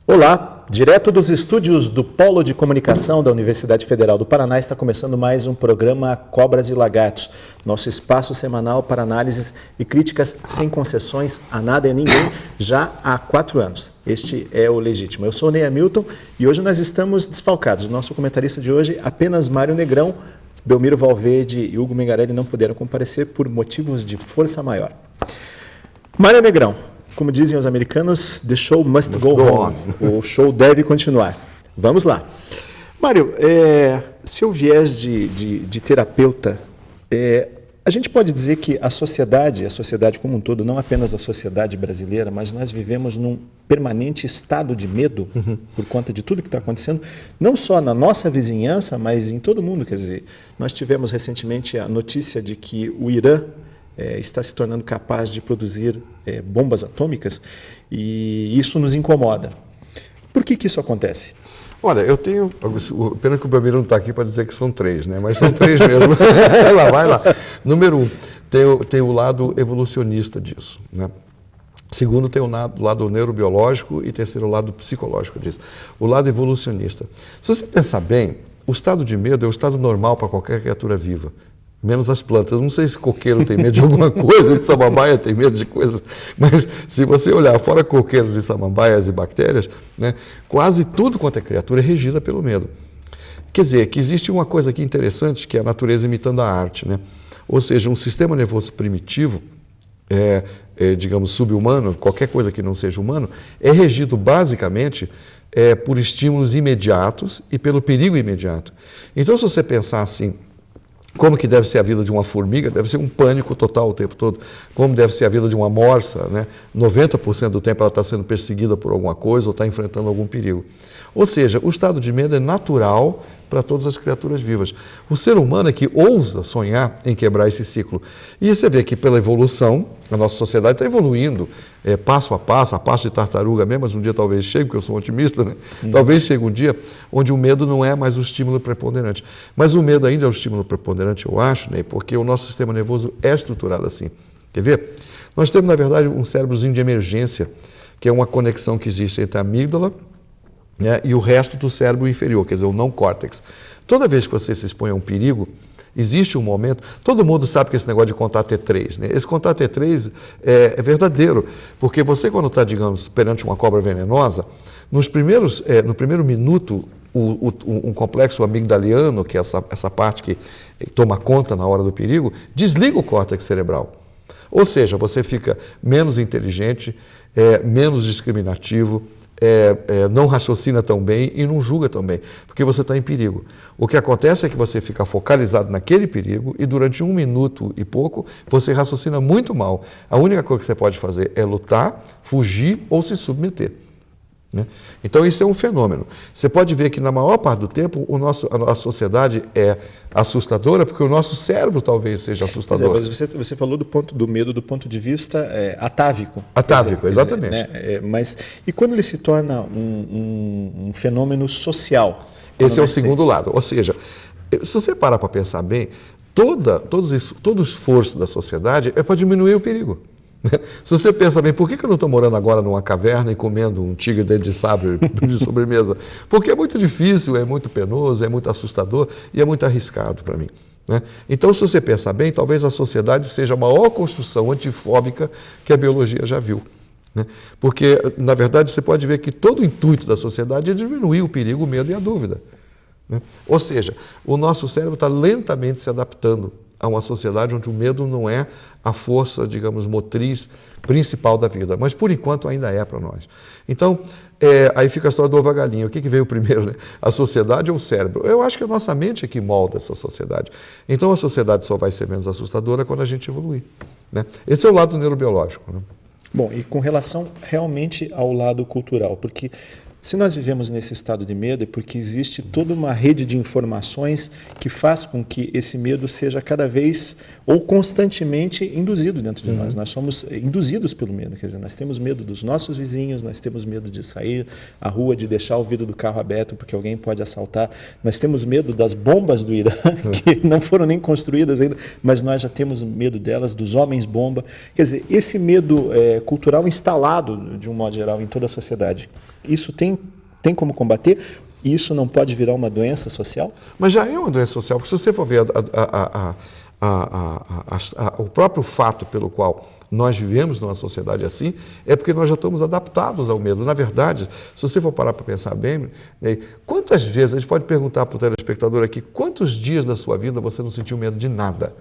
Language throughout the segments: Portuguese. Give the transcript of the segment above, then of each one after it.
Olá, direto dos estúdios do Polo de Comunicação da Universidade Federal do Paraná está começando mais um programa Cobras e Lagartos, nosso espaço semanal para análises e críticas sem concessões a nada e a ninguém, já há 4 anos. Este é o Legítimo. Eu sou o Ney Hamilton e hoje nós estamos desfalcados. O nosso comentarista de hoje, apenas Mário Negrão, Belmiro Valverde e Hugo Mengarelli não puderam comparecer por motivos de força maior. Mário Negrão. Como dizem os americanos, the show must go on. O show deve continuar. Vamos lá. Mário, seu viés de terapeuta, a gente pode dizer que a sociedade como um todo, não apenas a sociedade brasileira, mas nós vivemos num permanente estado de medo por conta de tudo que está acontecendo, não só na nossa vizinhança, mas em todo mundo. Quer dizer, nós tivemos recentemente a notícia de que o Irã está se tornando capaz de produzir bombas atômicas e isso nos incomoda. Por que isso acontece? Olha, eu tenho... Pena que o Belmiro não está aqui para dizer que são 3, né? Mas são 3 mesmo. Vai lá. Número 1, tem o lado evolucionista disso, né? Segundo, tem o lado neurobiológico e terceiro, o lado psicológico disso. O lado evolucionista. Se você pensar bem, o estado de medo é o estado normal para qualquer criatura viva. Menos as plantas. Eu não sei se coqueiro tem medo de alguma coisa, se samambaia tem medo de coisas, mas se você olhar fora coqueiros e samambaias e bactérias, né, quase tudo quanto é criatura é regida pelo medo. Quer dizer, que existe uma coisa aqui interessante, que é a natureza imitando a arte, né? Ou seja, um sistema nervoso primitivo, digamos, subhumano, qualquer coisa que não seja humano, é regido basicamente por estímulos imediatos e pelo perigo imediato. Então, se você pensar assim, como que deve ser a vida de uma formiga? Deve ser um pânico total o tempo todo. Como deve ser a vida de uma morsa, né? 90% do tempo ela está sendo perseguida por alguma coisa ou está enfrentando algum perigo. Ou seja, o estado de medo é natural para todas as criaturas vivas. O ser humano é que ousa sonhar em quebrar esse ciclo. E você vê que pela evolução, a nossa sociedade está evoluindo passo a passo de tartaruga mesmo, mas um dia talvez chegue, porque eu sou um otimista, né? Talvez chegue um dia onde o medo não é mais o estímulo preponderante. Mas o medo ainda é o estímulo preponderante, eu acho, né? Porque o nosso sistema nervoso é estruturado assim. Quer ver? Nós temos, na verdade, um cérebrozinho de emergência, que é uma conexão que existe entre a amígdala, né, e o resto do cérebro inferior, quer dizer, o não córtex. Toda vez que você se expõe a um perigo, existe um momento... Todo mundo sabe que esse negócio de contar até 3, né? Esse contar até 3 é verdadeiro, porque você, quando está, digamos, perante uma cobra venenosa, no primeiro minuto, um complexo amigdaliano, que é essa parte que toma conta na hora do perigo, desliga o córtex cerebral. Ou seja, você fica menos inteligente, menos discriminativo, não raciocina tão bem e não julga tão bem, porque você está em perigo. O que acontece é que você fica focalizado naquele perigo e durante 1 minuto e pouco você raciocina muito mal. A única coisa que você pode fazer é lutar, fugir ou se submeter, né? Então isso é um fenômeno. Você pode ver que na maior parte do tempo a sociedade é assustadora porque o nosso cérebro talvez seja assustador. Mas você falou do medo do ponto de vista atávico. Atávico, exatamente. Né? Mas e quando ele se torna um fenômeno social? Esse é o segundo lado. Ou seja, se você parar para pensar bem, todo o esforço da sociedade é para diminuir o perigo. Se você pensa bem, por que eu não estou morando agora numa caverna e comendo um tigre dente de sabre de sobremesa? Porque é muito difícil, é muito penoso, é muito assustador e é muito arriscado para mim, né? Então, se você pensar bem, talvez a sociedade seja a maior construção antifóbica que a biologia já viu, né? Porque, na verdade, você pode ver que todo o intuito da sociedade é diminuir o perigo, o medo e a dúvida, né? Ou seja, o nosso cérebro está lentamente se adaptando a uma sociedade onde o medo não é a força, digamos, motriz principal da vida. Mas, por enquanto, ainda é para nós. Então, aí fica a história do ovo e a galinha. O que veio primeiro, né? A sociedade ou o cérebro? Eu acho que a nossa mente é que molda essa sociedade. Então, a sociedade só vai ser menos assustadora quando a gente evoluir, né? Esse é o lado neurobiológico, né? Bom, e com relação realmente ao lado cultural, porque se nós vivemos nesse estado de medo é porque existe toda uma rede de informações que faz com que esse medo seja cada vez ou constantemente induzido dentro de nós. Nós somos induzidos pelo medo, quer dizer, nós temos medo dos nossos vizinhos, nós temos medo de sair à rua, de deixar o vidro do carro aberto porque alguém pode assaltar, nós temos medo das bombas do Irã, que não foram nem construídas ainda, mas nós já temos medo delas, dos homens-bomba. Quer dizer, esse medo cultural instalado, de um modo geral, em toda a sociedade, isso tem tem como combater? Isso não pode virar uma doença social? Mas já é uma doença social, porque se você for ver o próprio fato pelo qual nós vivemos numa sociedade assim, é porque nós já estamos adaptados ao medo. Na verdade, se você for parar para pensar bem, quantas vezes, a gente pode perguntar para o telespectador aqui, quantos dias da sua vida você não sentiu medo de nada?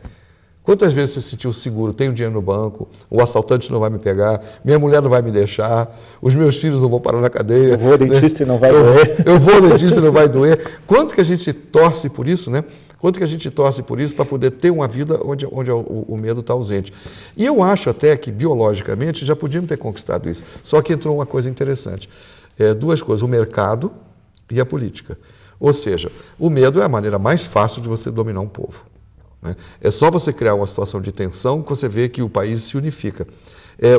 Quantas vezes você se sentiu seguro? Tenho dinheiro no banco, o assaltante não vai me pegar, minha mulher não vai me deixar, os meus filhos não vão parar na cadeia. Eu vou ao dentista e não vai doer. Eu vou ao dentista e não vai doer. Quanto que a gente torce por isso, né? Quanto que a gente torce por isso para poder ter uma vida onde o medo está ausente. E eu acho até que, biologicamente, já podíamos ter conquistado isso. Só que entrou uma coisa interessante. Duas coisas, o mercado e a política. Ou seja, o medo é a maneira mais fácil de você dominar um povo. É só você criar uma situação de tensão que você vê que o país se unifica.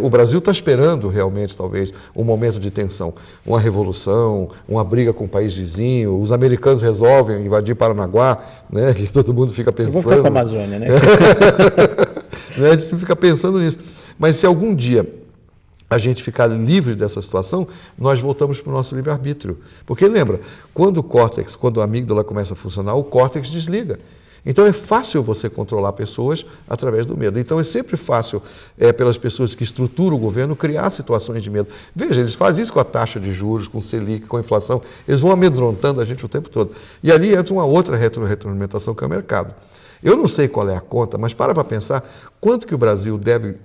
O Brasil está esperando realmente, talvez, um momento de tensão, uma revolução, uma briga com o país vizinho, os americanos resolvem invadir Paranaguá, né, que todo mundo fica pensando. Vamos ficar com a Amazônia, né? A gente fica pensando nisso. Mas se algum dia a gente ficar livre dessa situação, nós voltamos para o nosso livre-arbítrio. Porque lembra, quando a amígdala começa a funcionar, o córtex desliga. Então é fácil você controlar pessoas através do medo. Então é sempre fácil pelas pessoas que estruturam o governo criar situações de medo. Veja, eles fazem isso com a taxa de juros, com o Selic, com a inflação. Eles vão amedrontando a gente o tempo todo. E ali entra uma outra retroalimentação que é o mercado. Eu não sei qual é a conta, mas para pensar quanto que o Brasil deve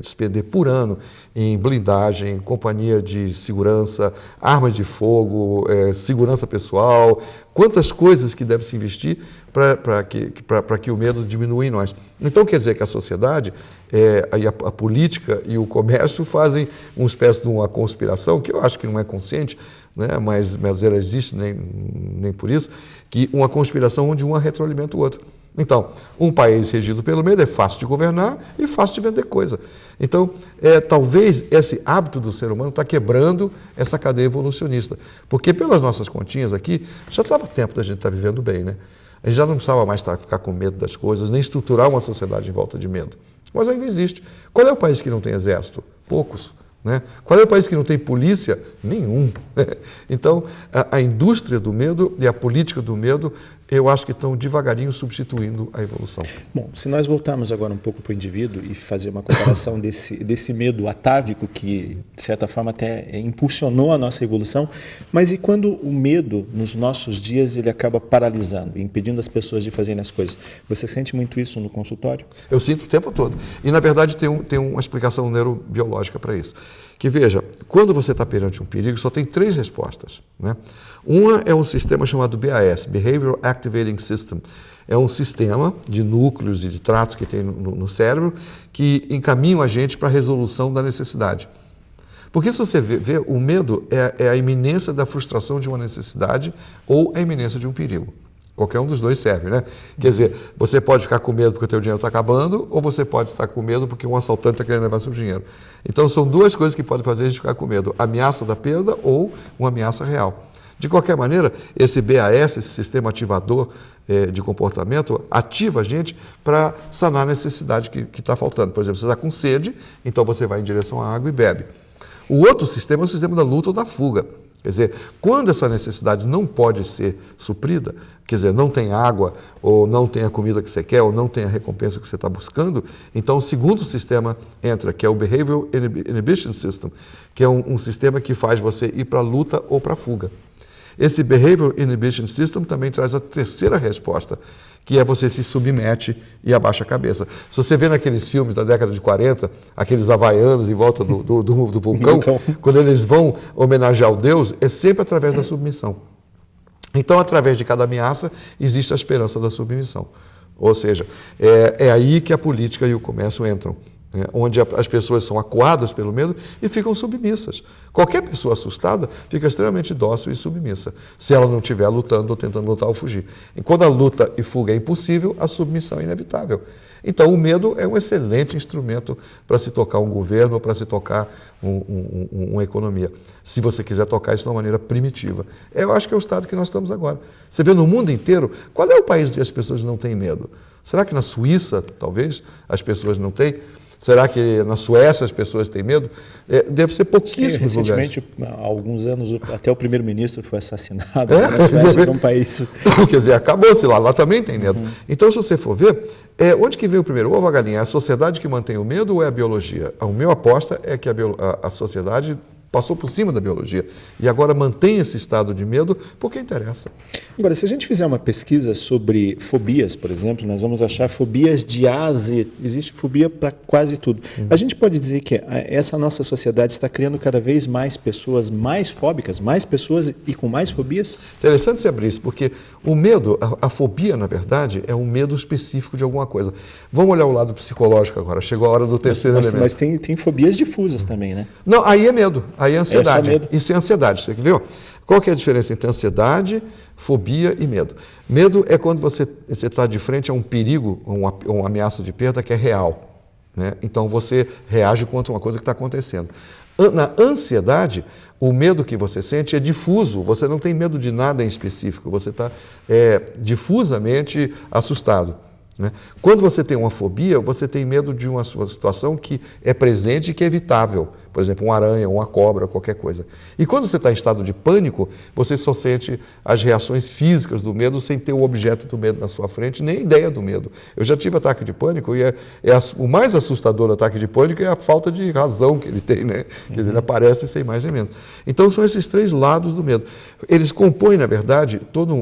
despender por ano em blindagem, companhia de segurança, armas de fogo, segurança pessoal, quantas coisas que deve se investir para que o medo diminua em nós. Então quer dizer que a sociedade, a política e o comércio fazem uma espécie de uma conspiração, que eu acho que não é consciente, né, mas ela existe nem por isso, que uma conspiração onde um retroalimenta o outro. Então, um país regido pelo medo é fácil de governar e fácil de vender coisa. Então, talvez esse hábito do ser humano está quebrando essa cadeia evolucionista. Porque pelas nossas continhas aqui, já estava tempo da gente estar vivendo bem, né? A gente já não precisava mais ficar com medo das coisas, nem estruturar uma sociedade em volta de medo. Mas ainda existe. Qual é o país que não tem exército? Poucos. Né? Qual é o país que não tem polícia? Nenhum. Então, a indústria do medo e a política do medo, eu acho que estão devagarinho substituindo a evolução. Bom, se nós voltarmos agora um pouco para o indivíduo e fazer uma comparação desse medo atávico que, de certa forma, até impulsionou a nossa evolução, mas e quando o medo, nos nossos dias, ele acaba paralisando, impedindo as pessoas de fazerem as coisas? Você sente muito isso no consultório? Eu sinto o tempo todo. E, na verdade, tem uma explicação neurobiológica para isso. Que, veja, quando você está perante um perigo, só tem 3 respostas. Né? Uma é um sistema chamado BAS, Behavioral Activating System. É um sistema de núcleos e de tratos que tem no cérebro que encaminham a gente para a resolução da necessidade. Porque se você vê, o medo é a iminência da frustração de uma necessidade ou a iminência de um perigo. Qualquer um dos dois serve, né? Quer dizer, você pode ficar com medo porque o teu dinheiro está acabando, ou você pode estar com medo porque um assaltante está querendo levar seu dinheiro. Então, são 2 coisas que podem fazer a gente ficar com medo. A ameaça da perda ou uma ameaça real. De qualquer maneira, esse BAS, esse sistema ativador de comportamento, ativa a gente para sanar a necessidade que está faltando. Por exemplo, você está com sede, então você vai em direção à água e bebe. O outro sistema é o sistema da luta ou da fuga. Quer dizer, quando essa necessidade não pode ser suprida, quer dizer, não tem água, ou não tem a comida que você quer, ou não tem a recompensa que você está buscando, então o segundo sistema entra, que é o Behavioral Inhibition System, que é um sistema que faz você ir para a luta ou para a fuga. Esse Behavioral Inhibition System também traz a terceira resposta, que é você se submete e abaixa a cabeça. Se você vê naqueles filmes da década de 40, aqueles havaianos em volta do vulcão, quando eles vão homenagear o Deus, é sempre através da submissão. Então, através de cada ameaça, existe a esperança da submissão. Ou seja, é aí que a política e o comércio entram. Onde as pessoas são acuadas pelo medo e ficam submissas. Qualquer pessoa assustada fica extremamente dócil e submissa, se ela não estiver lutando ou tentando lutar ou fugir. E quando a luta e fuga é impossível, a submissão é inevitável. Então, o medo é um excelente instrumento para se tocar um governo ou para se tocar uma economia. Se você quiser tocar isso de uma maneira primitiva. Eu acho que é o estado que nós estamos agora. Você vê no mundo inteiro, qual é o país onde as pessoas não têm medo? Será que na Suíça, talvez, as pessoas não têm? Será que na Suécia as pessoas têm medo? Deve ser pouquíssimos lugares. Recentemente, há alguns anos, até o primeiro-ministro foi assassinado na Suécia, num país... Quer dizer, acabou-se lá também tem medo. Então, se você for ver, onde que veio o primeiro ovo ou a galinha? É a sociedade que mantém o medo ou é a biologia? A minha aposta é que a sociedade passou por cima da biologia e agora mantém esse estado de medo porque interessa. Agora, se a gente fizer uma pesquisa sobre fobias, por exemplo, nós vamos achar fobias de A a Z. Existe fobia para quase tudo. A gente pode dizer que essa nossa sociedade está criando cada vez mais pessoas mais fóbicas, mais pessoas e com mais fobias? Interessante você abrir isso, porque o medo, a fobia, na verdade, é um medo específico de alguma coisa. Vamos olhar o lado psicológico agora. Chegou a hora do terceiro elemento. Mas tem fobias difusas também, né? Não, aí é medo. Aí é ansiedade. É só medo. Isso é ansiedade. Você viu? Qual que é a diferença entre ansiedade, fobia e medo? Medo é quando você está de frente a um perigo, uma ameaça de perda que é real. Né? Então você reage contra uma coisa que está acontecendo. Na ansiedade, o medo que você sente é difuso. Você não tem medo de nada em específico. Você está difusamente assustado. Né? Quando você tem uma fobia, você tem medo de uma situação que é presente e que é evitável. Por exemplo, uma aranha, uma cobra, qualquer coisa. E quando você está em estado de pânico, você só sente as reações físicas do medo sem ter o objeto do medo na sua frente, nem a ideia do medo. Eu já tive ataque de pânico e o mais assustador do ataque de pânico é a falta de razão que ele tem. Né? Quer dizer, ele aparece sem mais nem menos. Então, são esses três lados do medo. Eles compõem, na verdade, toda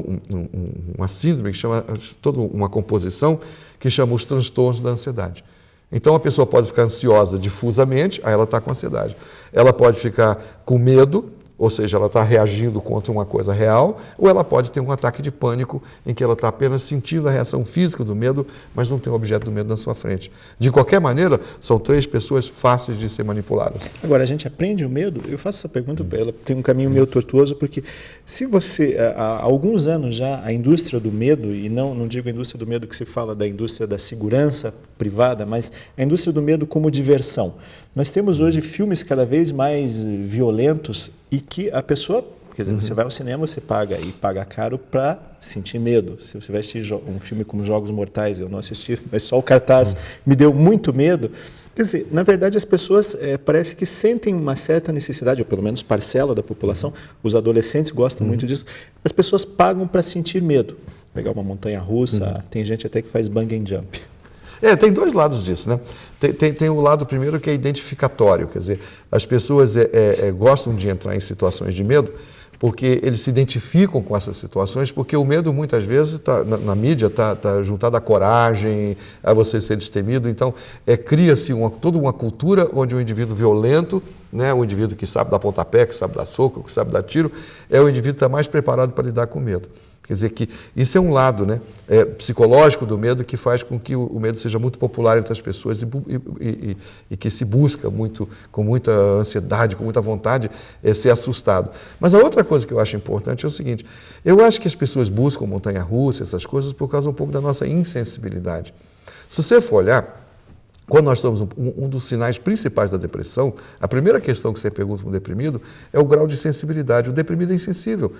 uma síndrome, que chama, toda uma composição que chama os transtornos da ansiedade. Então, a pessoa pode ficar ansiosa difusamente, aí ela está com ansiedade. Ela pode ficar com medo, ou seja, ela está reagindo contra uma coisa real, ou ela pode ter um ataque de pânico, em que ela está apenas sentindo a reação física do medo, mas não tem o objeto do medo na sua frente. De qualquer maneira, são três pessoas fáceis de ser manipuladas. Agora, a gente aprende o medo? Eu faço essa pergunta, ela tem um caminho meio tortuoso, porque se você, há alguns anos já, a indústria do medo, e não digo a indústria do medo que se fala da indústria da segurança privada, mas a indústria do medo como diversão. Nós temos hoje filmes cada vez mais violentos e que a pessoa, quer dizer, você vai ao cinema, você paga e paga caro para sentir medo. Se você vai assistir um filme como Jogos Mortais, eu não assisti, mas só o cartaz me deu muito medo. Quer dizer, na verdade as pessoas parece que sentem uma certa necessidade, ou pelo menos parcela da população, os adolescentes gostam muito disso, as pessoas pagam para sentir medo. Pegar uma montanha-russa, tem gente até que faz bungee jump. Tem dois lados disso, né? Tem o lado primeiro que é identificatório, quer dizer, as pessoas gostam de entrar em situações de medo porque eles se identificam com essas situações, porque o medo muitas vezes na mídia está juntado à coragem, a você ser destemido, então cria-se toda uma cultura onde o indivíduo violento, né, o indivíduo que sabe dar pontapé, que sabe dar soco, que sabe dar tiro, é o indivíduo que está mais preparado para lidar com o medo. Quer dizer que isso é um lado, né, psicológico do medo que faz com que o medo seja muito popular entre as pessoas e que se busca muito, com muita ansiedade, com muita vontade, ser assustado. Mas a outra coisa que eu acho importante é o seguinte, eu acho que as pessoas buscam montanha-russa, essas coisas, por causa um pouco da nossa insensibilidade. Se você for olhar, quando nós estamos, um dos sinais principais da depressão, a primeira questão que você pergunta para um deprimido é o grau de sensibilidade. O deprimido é insensível.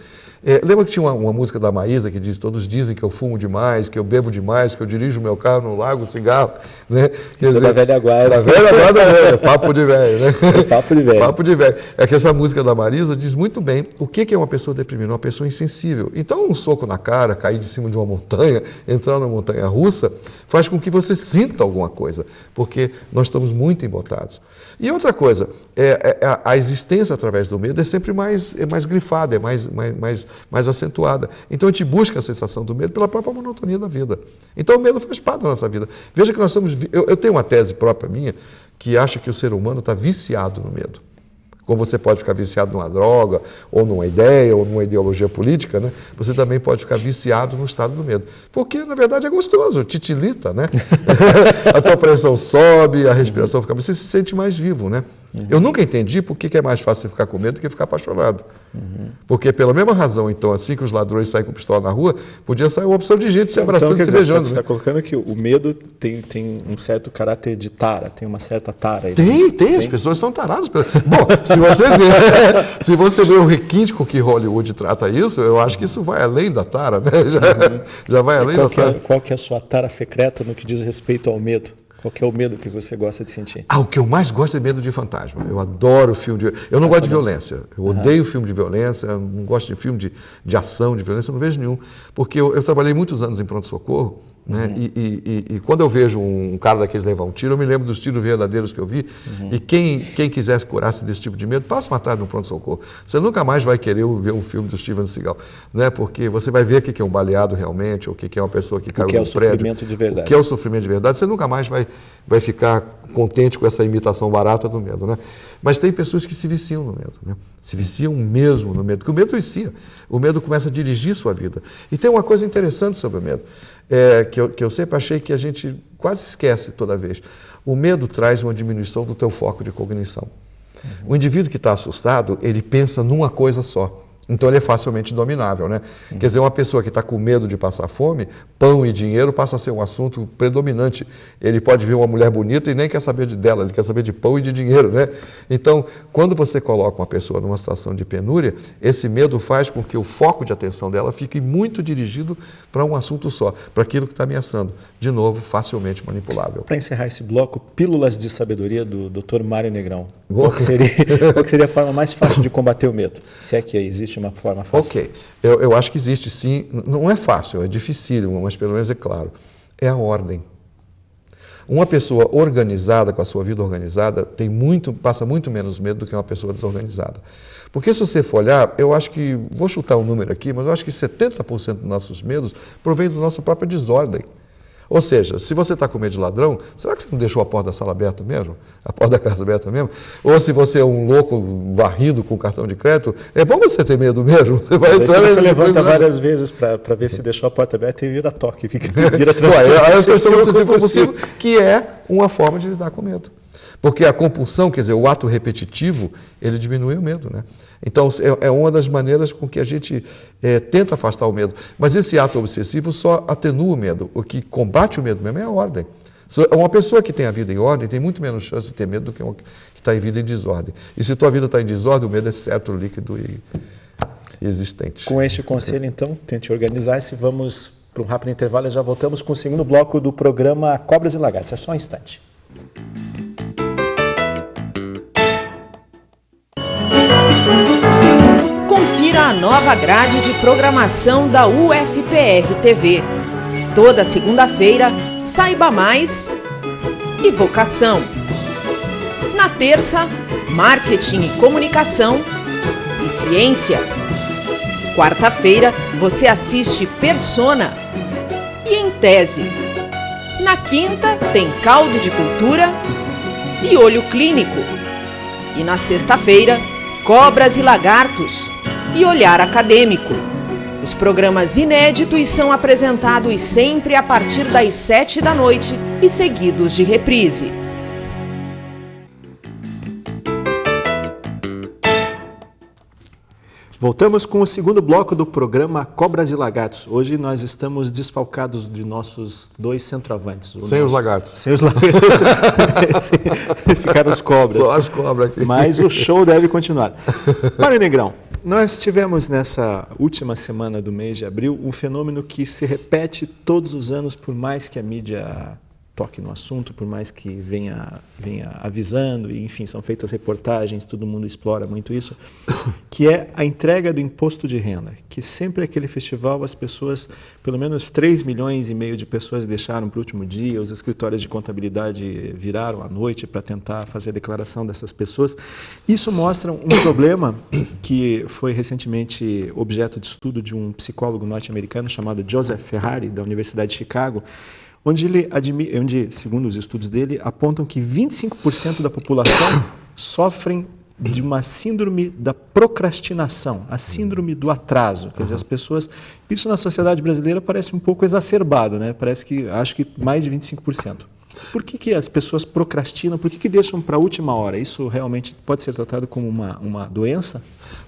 Lembra que tinha uma música da Maísa que diz, todos dizem que eu fumo demais, que eu bebo demais, que eu dirijo meu carro no lago, cigarro. Né? Isso é da velha guarda. Da velha guarda, papo de velho. Né? Papo de velho. Papo de velho. É que essa música da Marisa diz muito bem o que é uma pessoa deprimida, uma pessoa insensível. Então, um soco na cara, cair de cima de uma montanha, entrar na montanha-russa, faz com que você sinta alguma coisa, porque nós estamos muito embotados. E outra coisa, a existência através do medo é sempre mais grifada, é mais acentuada. Então a gente busca a sensação do medo pela própria monotonia da vida. Então o medo faz parte da nossa vida. Veja que nós somos... Eu tenho uma tese própria minha que acha que o ser humano está viciado no medo. Como você pode ficar viciado numa droga, ou numa ideia, ou numa ideologia política, né? Você também pode ficar viciado no estado do medo. Porque, na verdade, é gostoso, titilita, né? A tua pressão sobe, a respiração fica... Você se sente mais vivo, né? Eu nunca entendi por que é mais fácil você ficar com medo do que ficar apaixonado. Porque, pela mesma razão, então, assim que os ladrões saem com pistola na rua, podia sair uma opção de gente se abraçando e se beijando. Você está colocando que o medo tem um certo caráter de tara, tem uma certa tara. Tem. As pessoas são taradas. Bom, se você vê o requinte com que Hollywood trata isso, eu acho que isso vai além da tara, né? Já vai além da tara. Qual que é a sua tara secreta no que diz respeito ao medo? Qual que é o medo que você gosta de sentir? O que eu mais gosto é medo de fantasma. Eu adoro filme de... Eu não gosto de violência. Eu odeio filme de violência, não gosto de filme de ação, de violência, eu não vejo nenhum. Porque eu trabalhei muitos anos em pronto-socorro, né? E quando eu vejo um cara daqueles levar um tiro, eu me lembro dos tiros verdadeiros que eu vi. E quem quisesse curar-se desse tipo de medo, passa uma tarde no pronto-socorro. Você nunca mais vai querer ver um filme do Steven Seagal, né? Porque você vai ver o que é um baleado realmente, ou o que é uma pessoa que caiu no prédio. O que é o sofrimento de verdade. O que é o sofrimento de verdade. Você nunca mais vai ficar contente com essa imitação barata do medo, né? Mas tem pessoas que se viciam no medo, né? Se viciam mesmo no medo, porque o medo vicia. O medo começa a dirigir sua vida. E tem uma coisa interessante sobre o medo, que eu sempre achei que a gente quase esquece toda vez. O medo traz uma diminuição do teu foco de cognição. O indivíduo que está assustado, ele pensa numa coisa só. Então ele é facilmente dominável, né? Quer dizer, uma pessoa que está com medo de passar fome, pão e dinheiro passa a ser um assunto predominante. Ele pode ver uma mulher bonita e nem quer saber dela, ele quer saber de pão e de dinheiro, né? Então, quando você coloca uma pessoa numa situação de penúria, esse medo faz com que o foco de atenção dela fique muito dirigido para um assunto só, para aquilo que está ameaçando. De novo, facilmente manipulável. Para encerrar esse bloco, pílulas de sabedoria do Dr. Mário Negrão. Qual que seria a forma mais fácil de combater o medo? Se é que existe uma forma fácil. Ok, eu acho que existe sim, não é fácil, é dificílimo, mas pelo menos é claro, é a ordem. Uma pessoa organizada, com a sua vida organizada, passa muito menos medo do que uma pessoa desorganizada. Porque se você for olhar, eu acho que, vou chutar um número aqui, mas eu acho que 70% dos nossos medos provém da nossa própria desordem. Ou seja, se você está com medo de ladrão, será que você não deixou a porta da sala aberta mesmo? A porta da casa aberta mesmo? Ou se você é um louco varrido com cartão de crédito, é bom você ter medo mesmo. Você vai entrar, você levanta várias vezes para ver se deixou a porta aberta e vira toque, vira transtorno. Aí a questão compulsivo, que é uma forma de lidar com medo. Porque a compulsão, quer dizer, o ato repetitivo, ele diminui o medo, né? Então, é uma das maneiras com que a gente tenta afastar o medo. Mas esse ato obsessivo só atenua o medo. O que combate o medo mesmo é a ordem. Uma pessoa que tem a vida em ordem tem muito menos chance de ter medo do que uma que está em vida em desordem. E se tua vida está em desordem, o medo é certo, líquido e existente. Com este conselho, então, tente organizar-se. Vamos para um rápido intervalo e já voltamos com o segundo bloco do programa Cobras e Lagartos. É só um instante. Confira a nova grade de programação da UFPR-TV. Toda segunda-feira, Saiba Mais e Vocação. Na terça, Marketing e Comunicação e Ciência. Quarta-feira, você assiste Persona e Em Tese. Na quinta, tem Caldo de Cultura e Olho Clínico. E na sexta-feira, Cobras e Lagartos e Olhar Acadêmico. Os programas inéditos são apresentados sempre a partir das 7 da noite e seguidos de reprise. Voltamos com o segundo bloco do programa Cobras e Lagartos. Hoje nós estamos desfalcados de nossos dois centroavantes. Os lagartos. Sem os lagartos. Ficaram os cobras. Só as cobras aqui. Mas o show deve continuar. Mário Negrão, nós tivemos nessa última semana do mês de abril um fenômeno que se repete todos os anos, por mais que a mídia toque no assunto, por mais que venha avisando, e enfim, são feitas reportagens, todo mundo explora muito isso, que é a entrega do imposto de renda, que sempre aquele festival as pessoas, pelo menos 3,5 milhões de pessoas deixaram para o último dia, os escritórios de contabilidade viraram à noite para tentar fazer a declaração dessas pessoas. Isso mostra um problema que foi recentemente objeto de estudo de um psicólogo norte-americano chamado Joseph Ferrari, da Universidade de Chicago, onde segundo os estudos dele, apontam que 25% da população sofrem de uma síndrome da procrastinação, a síndrome do atraso. Quer dizer, as pessoas... Isso na sociedade brasileira parece um pouco exacerbado, né? Acho que mais de 25%. Por que as pessoas procrastinam? Por que deixam para a última hora? Isso realmente pode ser tratado como uma doença?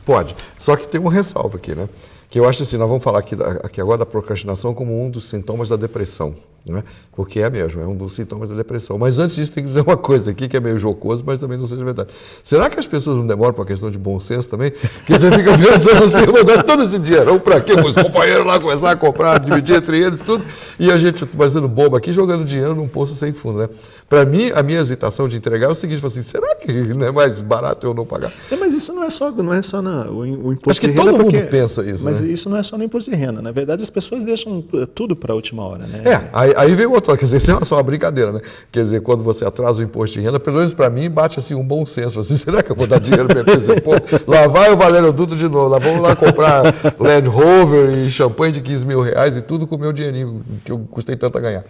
Pode. Só que tem uma ressalva aqui, né? Que eu acho assim, nós vamos falar aqui agora da procrastinação como um dos sintomas da depressão, né? Porque é mesmo, é um dos sintomas da depressão. Mas antes disso, tem que dizer uma coisa aqui que é meio jocoso, mas também não seja verdade. Será que as pessoas não demoram para a questão de bom senso também? Que você fica pensando assim, mandar todo esse dinheiro para quê? Os companheiros lá começar a comprar, dividir entre eles tudo, e a gente fazendo bobo aqui, jogando dinheiro num poço sem fundo, né? Para mim, a minha hesitação de entregar é o seguinte, assim, será que não é mais barato eu não pagar? Mas isso não é só o imposto Acho que de renda. todo mundo pensa isso, Mas né? isso não é só no imposto de renda. Na verdade, as pessoas deixam tudo para a última hora, né? Aí vem o outro, quer dizer, isso é só uma brincadeira, né? Quer dizer, quando você atrasa o imposto de renda, pelo menos para mim, bate assim um bom senso, assim, será que eu vou dar dinheiro para minha empresa? Pô, lá vai o Valério Dutra de novo, lá vamos lá comprar Land Rover e champanhe de 15 mil reais e tudo com o meu dinheirinho que eu custei tanto a ganhar.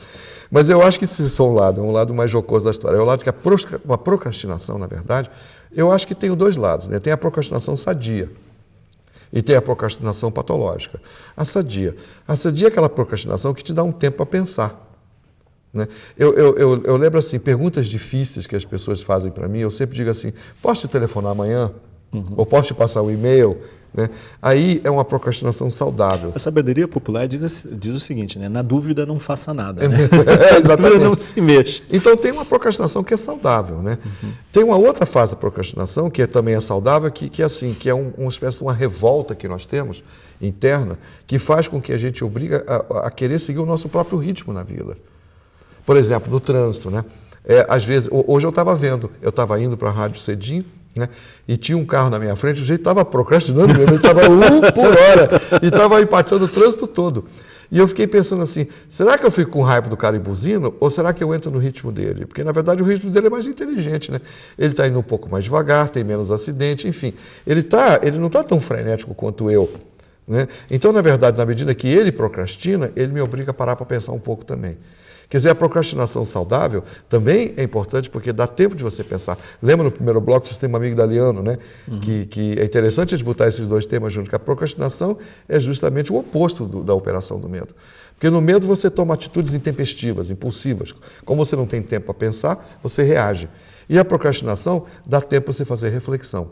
Mas eu acho que esse é um lado mais jocoso da história. É o lado que a procrastinação, na verdade, eu acho que tem dois lados, né? Tem a procrastinação sadia e tem a procrastinação patológica. A sadia é aquela procrastinação que te dá um tempo para pensar. Né? Eu lembro assim, perguntas difíceis que as pessoas fazem para mim, eu sempre digo assim, posso te telefonar amanhã? Ou posso te passar um e-mail? Né? Aí é uma procrastinação saudável. A sabedoria popular diz o seguinte, né? Na dúvida não faça nada. Né? Exatamente. Não se mexa. Então tem uma procrastinação que é saudável. Né? Tem uma outra fase da procrastinação que também é saudável, que é uma espécie de uma revolta que nós temos interna, que faz com que a gente obriga a querer seguir o nosso próprio ritmo na vida. Por exemplo, no trânsito, né? Às vezes, hoje eu estava indo para a rádio cedinho, né? E tinha um carro na minha frente, o jeito estava procrastinando mesmo, ele estava 1 por hora e estava empatando o trânsito todo. E eu fiquei pensando assim, será que eu fico com raiva do cara e buzino ou será que eu entro no ritmo dele? Porque, na verdade, o ritmo dele é mais inteligente, né? Ele está indo um pouco mais devagar, tem menos acidente, enfim. Ele não está tão frenético quanto eu. Né? Então, na verdade, na medida que ele procrastina, ele me obriga a parar para pensar um pouco também. Quer dizer, a procrastinação saudável também é importante porque dá tempo de você pensar. Lembra no primeiro bloco do sistema amigdaliano, né? Que é interessante a gente botar esses dois temas juntos, que a procrastinação é justamente o oposto da operação do medo. Porque no medo você toma atitudes intempestivas, impulsivas. Como você não tem tempo para pensar, você reage. E a procrastinação dá tempo para você fazer reflexão.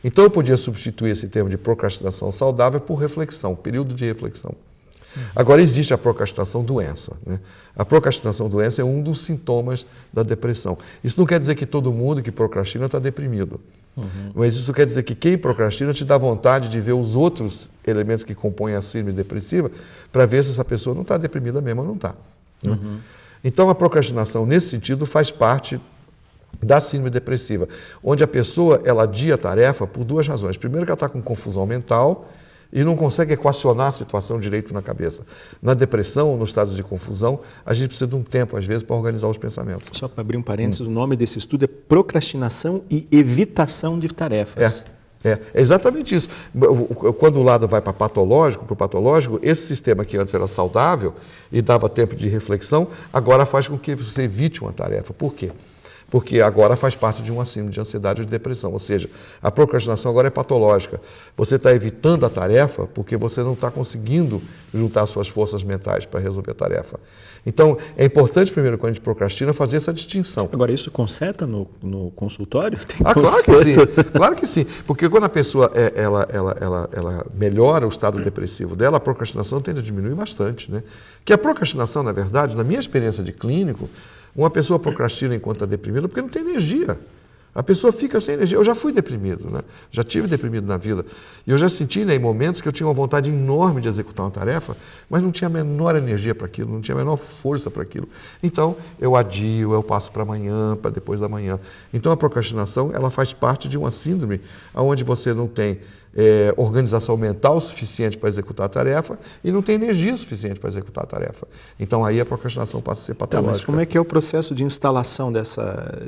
Então eu podia substituir esse termo de procrastinação saudável por reflexão, período de reflexão. Agora, existe a procrastinação doença. Né? A procrastinação doença é um dos sintomas da depressão. Isso não quer dizer que todo mundo que procrastina está deprimido. Mas isso quer dizer que quem procrastina te dá vontade de ver os outros elementos que compõem a síndrome depressiva para ver se essa pessoa não está deprimida mesmo ou não está. Né? Então, a procrastinação, nesse sentido, faz parte da síndrome depressiva, onde a pessoa ela adia a tarefa por duas razões. Primeiro, que ela está com confusão mental e não consegue equacionar a situação direito na cabeça. Na depressão, nos estados de confusão, a gente precisa de um tempo, às vezes, para organizar os pensamentos. Só para abrir um parênteses, o nome desse estudo é Procrastinação e Evitação de Tarefas. É exatamente isso. Quando o lado vai para o patológico, esse sistema que antes era saudável e dava tempo de reflexão, agora faz com que você evite uma tarefa. Por quê? Porque agora faz parte de uma síndrome de ansiedade ou de depressão. Ou seja, a procrastinação agora é patológica. Você está evitando a tarefa porque você não está conseguindo juntar suas forças mentais para resolver a tarefa. Então, é importante, primeiro, quando a gente procrastina, fazer essa distinção. Agora, isso conserta no consultório? Claro que sim. Claro que sim. Porque quando a pessoa ela melhora o estado depressivo dela, a procrastinação tende a diminuir bastante. Né? Que a procrastinação, na verdade, na minha experiência de clínico, uma pessoa procrastina enquanto está deprimida porque não tem energia. A pessoa fica sem energia. Eu já fui deprimido, né? Já tive deprimido na vida. E eu já senti, né, em momentos que eu tinha uma vontade enorme de executar uma tarefa, mas não tinha a menor energia para aquilo, não tinha a menor força para aquilo. Então, eu adio, eu passo para amanhã, para depois da manhã. Então, a procrastinação ela faz parte de uma síndrome onde você não tem organização mental suficiente para executar a tarefa e não tem energia suficiente para executar a tarefa. Então, aí a procrastinação passa a ser patológica. Mas como é que é o processo de instalação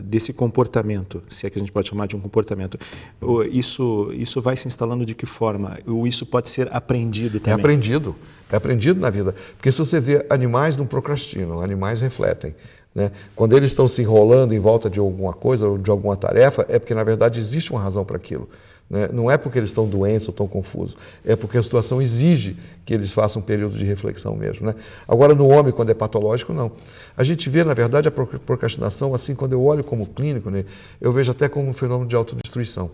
desse comportamento, se é que a gente pode chamar de um comportamento? Isso vai se instalando de que forma? Ou isso pode ser aprendido também? É aprendido na vida. Porque se você vê, animais não procrastinam, animais refletem. Né? Quando eles estão se enrolando em volta de alguma coisa ou de alguma tarefa, é porque, na verdade, existe uma razão para aquilo. Né? Não é porque eles estão doentes ou estão confusos, é porque a situação exige que eles façam um período de reflexão mesmo. Né? Agora, no homem, quando é patológico, não. A gente vê, na verdade, a procrastinação, assim, quando eu olho como clínico, né, eu vejo até como um fenômeno de autodestruição.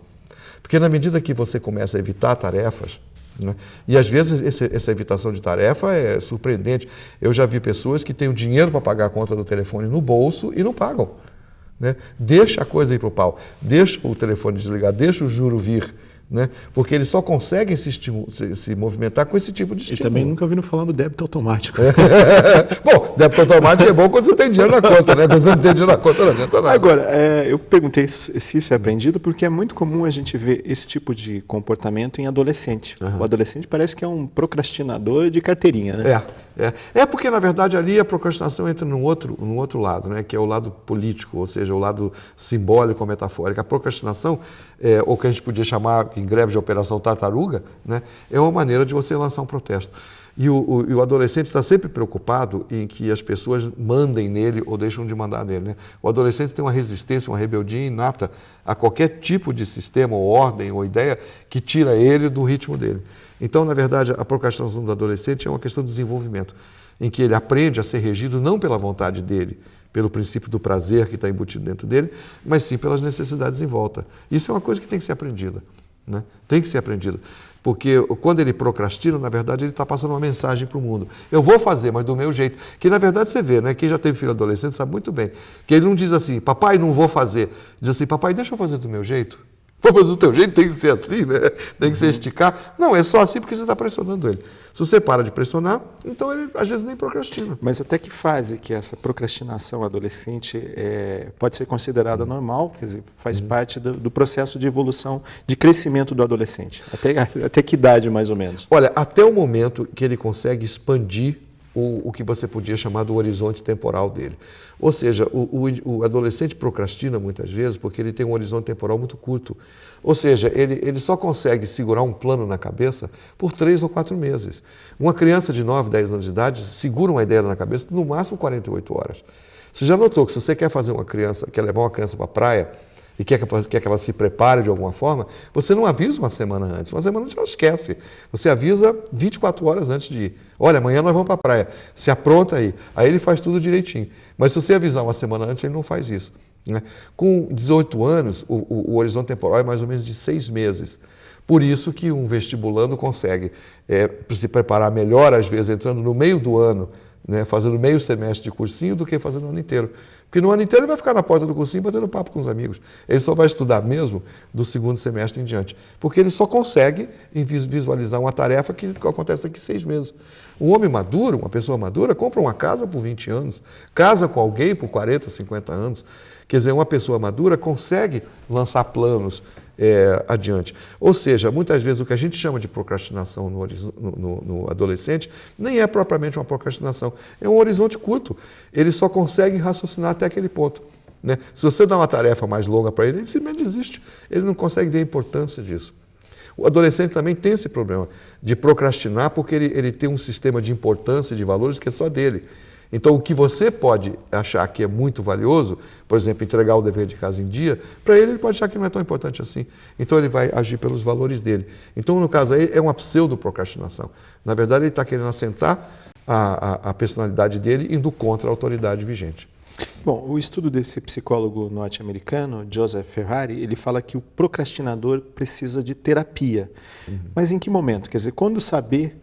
Porque na medida que você começa a evitar tarefas, né, e às vezes essa evitação de tarefa é surpreendente. Eu já vi pessoas que têm o dinheiro para pagar a conta do telefone no bolso e não pagam. Né? Deixa a coisa ir para o pau, deixa o telefone desligar, deixa o juro vir, né? Porque eles só conseguem se movimentar com esse tipo de estímulo. E também nunca ouviram falar no débito automático. Bom, débito automático é bom quando você tem dinheiro na conta, né? Quando você não tem dinheiro na conta, não adianta nada. Agora, eu perguntei se isso é aprendido, porque é muito comum a gente ver esse tipo de comportamento em adolescente. O adolescente parece que é um procrastinador de carteirinha, né? É porque, na verdade, ali a procrastinação entra num outro lado, né? Que é o lado político, ou seja, o lado simbólico ou metafórico. A procrastinação, ou que a gente podia chamar em greve de operação tartaruga, né? É uma maneira de você lançar um protesto. E o adolescente está sempre preocupado em que as pessoas mandem nele ou deixam de mandar nele, né? O adolescente tem uma resistência, uma rebeldia inata a qualquer tipo de sistema ou ordem ou ideia que tira ele do ritmo dele. Então, na verdade, a procrastinação do adolescente é uma questão de desenvolvimento, em que ele aprende a ser regido não pela vontade dele, pelo princípio do prazer que está embutido dentro dele, mas sim pelas necessidades em volta. Isso é uma coisa que tem que ser aprendida, né? Tem que ser aprendida. Porque quando ele procrastina, na verdade, ele está passando uma mensagem para o mundo. Eu vou fazer, mas do meu jeito. Que, na verdade, você vê, né? Quem já teve filho adolescente sabe muito bem. Que ele não diz assim, papai, não vou fazer. Diz assim, papai, deixa eu fazer do meu jeito. Pô, mas o teu jeito tem que ser assim, né? Tem que ser esticar. Não, é só assim porque você está pressionando ele. Se você para de pressionar, então ele às vezes nem procrastina. Mas até que fase que essa procrastinação adolescente pode ser considerada normal, quer dizer, faz parte do processo de evolução, de crescimento do adolescente? Até que idade, mais ou menos? Olha, até o momento que ele consegue expandir o que você podia chamar do horizonte temporal dele. Ou seja, o adolescente procrastina muitas vezes porque ele tem um horizonte temporal muito curto. Ou seja, ele só consegue segurar um plano na cabeça por 3 ou 4 meses. Uma criança de 9, 10 anos de idade segura uma ideia na cabeça no máximo 48 horas. Você já notou que se você quer levar uma criança para a praia, e quer que ela se prepare de alguma forma, você não avisa uma semana antes. Uma semana antes ela esquece. Você avisa 24 horas antes de ir. Olha, amanhã nós vamos para a praia. Se apronta aí. Aí ele faz tudo direitinho. Mas se você avisar uma semana antes, ele não faz isso, né? Com 18 anos, o horizonte temporal é mais ou menos de 6 meses. Por isso que um vestibulando consegue se preparar melhor, às vezes, entrando no meio do ano, né, fazendo meio semestre de cursinho, do que fazendo o ano inteiro. Porque no ano inteiro ele vai ficar na porta do cursinho batendo papo com os amigos. Ele só vai estudar mesmo do segundo semestre em diante. Porque ele só consegue visualizar uma tarefa que acontece daqui 6 meses. Um homem maduro, uma pessoa madura, compra uma casa por 20 anos, casa com alguém por 40, 50 anos. Quer dizer, uma pessoa madura consegue lançar planos adiante. Ou seja, muitas vezes o que a gente chama de procrastinação no adolescente nem é propriamente uma procrastinação, é um horizonte curto. Ele só consegue raciocinar até aquele ponto, né? Se você dá uma tarefa mais longa para ele simplesmente desiste. Ele não consegue ver a importância disso. O adolescente também tem esse problema de procrastinar porque ele tem um sistema de importância e de valores que é só dele. Então, o que você pode achar que é muito valioso, por exemplo, entregar o dever de casa em dia, para ele pode achar que não é tão importante assim. Então, ele vai agir pelos valores dele. Então, no caso aí, é uma pseudo-procrastinação. Na verdade, ele está querendo assentar a personalidade dele indo contra a autoridade vigente. Bom, o estudo desse psicólogo norte-americano, Joseph Ferrari, ele fala que o procrastinador precisa de terapia. Mas em que momento? Quer dizer, como saber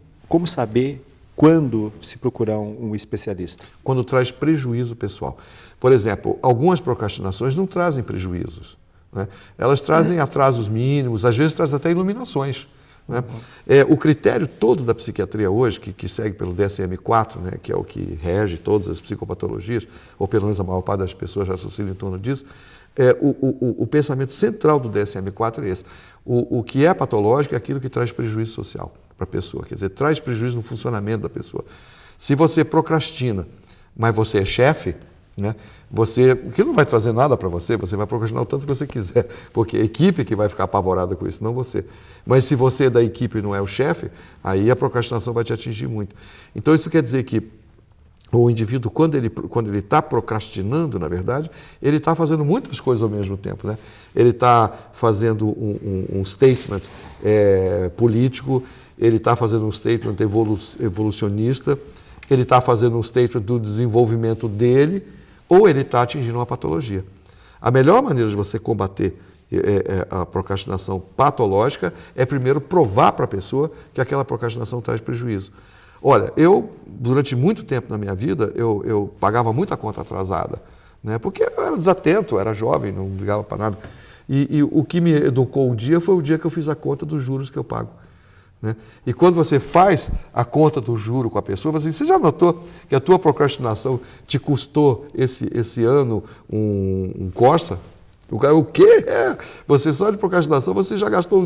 quando se procurar um especialista? Quando traz prejuízo pessoal. Por exemplo, algumas procrastinações não trazem prejuízos, né? Elas trazem atrasos mínimos, às vezes trazem até iluminações, né? O critério todo da psiquiatria hoje, que segue pelo DSM-4, né, que é o que rege todas as psicopatologias, ou pelo menos a maior parte das pessoas raciocinam em torno disso, o pensamento central do DSM-4 é esse. O que é patológico é aquilo que traz prejuízo social para a pessoa, quer dizer, traz prejuízo no funcionamento da pessoa. Se você procrastina, mas você é chefe, né, que não vai trazer nada para você vai procrastinar o tanto que você quiser, porque é a equipe que vai ficar apavorada com isso, não você. Mas se você é da equipe e não é o chefe, aí a procrastinação vai te atingir muito. Então isso quer dizer que o indivíduo, quando ele está procrastinando, na verdade, ele está fazendo muitas coisas ao mesmo tempo, né? Ele está fazendo um statement político, ele está fazendo um statement evolucionista, ele está fazendo um statement do desenvolvimento dele, ou ele está atingindo uma patologia. A melhor maneira de você combater a procrastinação patológica é primeiro provar para a pessoa que aquela procrastinação traz prejuízo. Olha, durante muito tempo na minha vida, eu pagava muita conta atrasada, né? Porque eu era desatento, era jovem, não ligava para nada. E o que me educou um dia foi o dia que eu fiz a conta dos juros que eu pago. Né? E quando você faz a conta do juro com a pessoa, você já notou que a tua procrastinação te custou esse ano um Corsa? O quê? Você só de procrastinação, você já gastou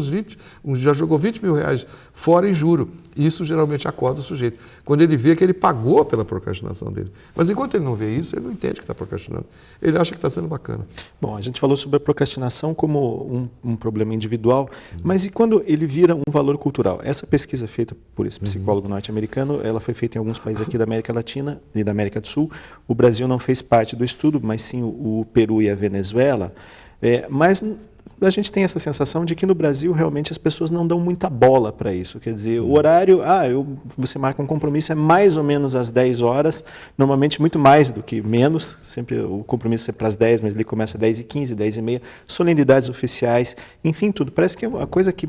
já jogou 20 mil reais fora em juro. Isso geralmente acorda o sujeito. Quando ele vê que ele pagou pela procrastinação dele. Mas enquanto ele não vê isso, ele não entende que está procrastinando. Ele acha que está sendo bacana. Bom, a gente falou sobre a procrastinação como um problema individual, mas e quando ele vira um valor cultural? Essa pesquisa feita por esse psicólogo norte-americano, ela foi feita em alguns países aqui da América Latina e da América do Sul. O Brasil não fez parte do estudo, mas sim o Peru e a Venezuela. Mas a gente tem essa sensação de que no Brasil realmente as pessoas não dão muita bola para isso. Quer dizer, o horário, você marca um compromisso, é mais ou menos às 10 horas, normalmente muito mais do que menos, sempre o compromisso é para as 10, mas ele começa às 10h15, 10h30, solenidades oficiais, enfim, tudo. Parece que é uma coisa que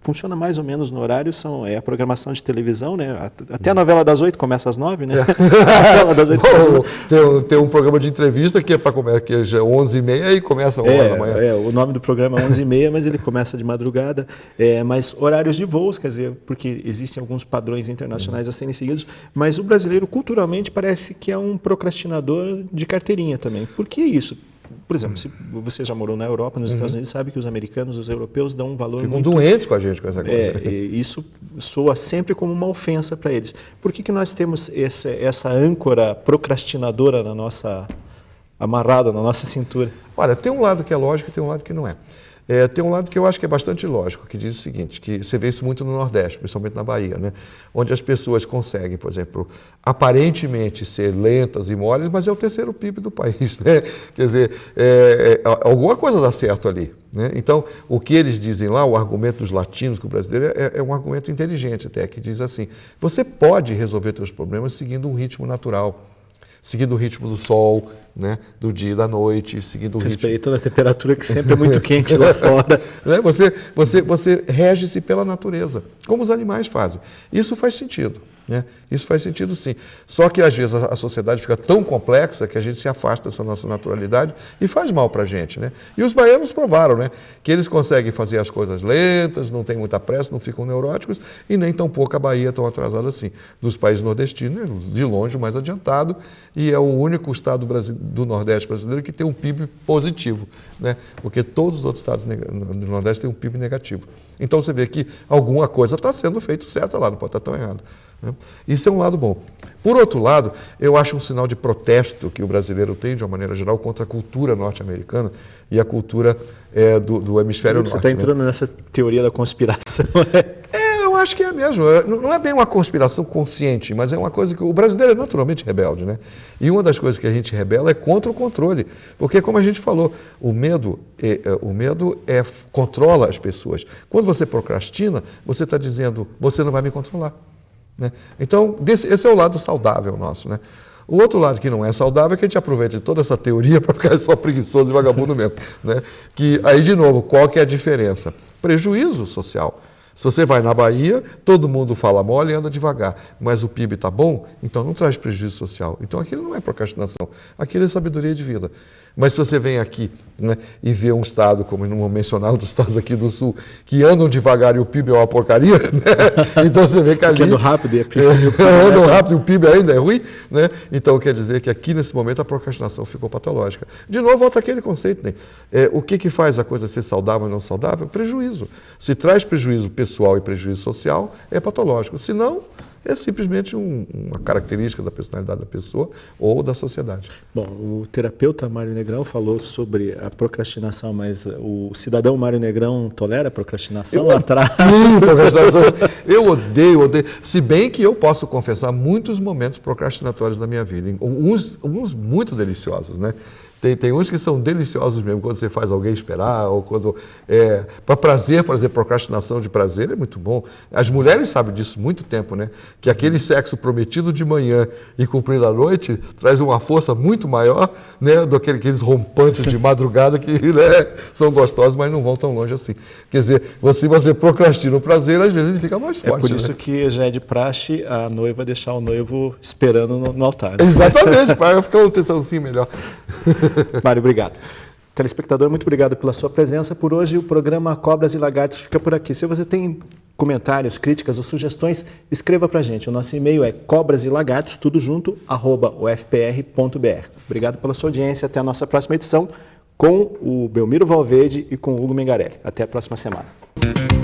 funciona mais ou menos no horário, é a programação de televisão, né? Até a novela das 8 começa às 9, né? A novela das 8 tem um programa de entrevista que é para começar, que é 11h30 e começa às 1h da manhã. O nome do programa é 11h30, mas ele começa de madrugada. Mas horários de voos, quer dizer, porque existem alguns padrões internacionais a serem seguidos, mas o brasileiro, culturalmente, parece que é um procrastinador de carteirinha também. Por que isso? Por exemplo, se você já morou na Europa, nos Estados Unidos, sabe que os americanos, os europeus dão um valor Ficam muito... doentes com a gente com essa coisa. Isso soa sempre como uma ofensa para eles. Por que nós temos essa âncora procrastinadora amarrada na nossa cintura? Olha, tem um lado que é lógico e tem um lado que não é. Tem um lado que eu acho que é bastante lógico, que diz o seguinte, que você vê isso muito no Nordeste, principalmente na Bahia, né? Onde as pessoas conseguem, por exemplo, aparentemente ser lentas e moles, mas é o terceiro PIB do país, né? Quer dizer, alguma coisa dá certo ali. Né? Então, o que eles dizem lá, o argumento dos latinos com o brasileiro, é um argumento inteligente até, que diz assim, você pode resolver seus problemas seguindo um ritmo natural, seguindo o ritmo do sol, né, do dia e da noite, seguindo o respeitando a temperatura que sempre é muito quente lá fora. Né? Você rege-se pela natureza, como os animais fazem. Isso faz sentido. Né? Isso faz sentido sim. Só que às vezes a sociedade fica tão complexa que a gente se afasta dessa nossa naturalidade e faz mal para a gente. Né? E os baianos provaram, né, que eles conseguem fazer as coisas lentas, não tem muita pressa, não ficam neuróticos e nem tão pouco a Bahia tão atrasada assim. Dos países nordestinos, né, de longe o mais adiantado, e é o único estado do Nordeste brasileiro que tem um PIB positivo, né? Porque todos os outros estados do Nordeste têm um PIB negativo. Então você vê que alguma coisa está sendo feita certa lá, não pode estar tão errado. Né? Isso é um lado bom. Por outro lado, eu acho um sinal de protesto que o brasileiro tem, de uma maneira geral, contra a cultura norte-americana e a cultura do hemisfério norte. Você está entrando nessa teoria da conspiração. Eu acho que é mesmo. Não é bem uma conspiração consciente, mas é uma coisa que o brasileiro é naturalmente rebelde, né? E uma das coisas que a gente rebela é contra o controle. Porque, como a gente falou, o medo controla as pessoas. Quando você procrastina, você está dizendo, você não vai me controlar. Né? Então, esse é o lado saudável nosso, né? O outro lado que não é saudável é que a gente aproveita de toda essa teoria para ficar só preguiçoso e vagabundo mesmo. Né? Que aí, de novo, qual que é a diferença? Prejuízo social. Se você vai na Bahia, todo mundo fala mole e anda devagar, mas o PIB está bom, então não traz prejuízo social. Então aquilo não é procrastinação, aquilo é sabedoria de vida. Mas se você vem aqui, né, e vê um estado, como não vou mencionar, dos estados aqui do Sul, que andam devagar e o PIB é uma porcaria, né? Então você vê que ali... Andam rápido e andam rápido e o PIB ainda é ruim, né? Então quer dizer que aqui nesse momento a procrastinação ficou patológica. De novo, volta aquele conceito, né? O que faz a coisa ser saudável ou não saudável? Prejuízo. Se traz prejuízo pessoal e prejuízo social, é patológico. Se não, é simplesmente uma característica da personalidade da pessoa ou da sociedade. Bom, o terapeuta Mário Negrão falou sobre a procrastinação, mas o cidadão Mário Negrão tolera a procrastinação? Eu odeio. Se bem que eu posso confessar muitos momentos procrastinatórios da minha vida, uns muito deliciosos, né? Tem uns que são deliciosos mesmo, quando você faz alguém esperar, ou quando... para prazer, por exemplo, procrastinação de prazer é muito bom. As mulheres sabem disso há muito tempo, né? Que aquele sexo prometido de manhã e cumprido à noite traz uma força muito maior, né, do que aqueles rompantes de madrugada que, né, são gostosos, mas não vão tão longe assim. Quer dizer, se você procrastina o prazer, às vezes ele fica mais forte. É por isso, né, que já é de praxe a noiva deixar o noivo esperando no altar. Né? Exatamente, para ficar uma tensãozinha melhor. Mário, obrigado. Telespectador, muito obrigado pela sua presença. Por hoje, o programa Cobras e Lagartos fica por aqui. Se você tem comentários, críticas ou sugestões, escreva para a gente. O nosso e-mail é cobraselagartos, tudo junto, @ufpr.br. Obrigado pela sua audiência. Até a nossa próxima edição com o Belmiro Valverde e com o Hugo Mengarelli. Até a próxima semana.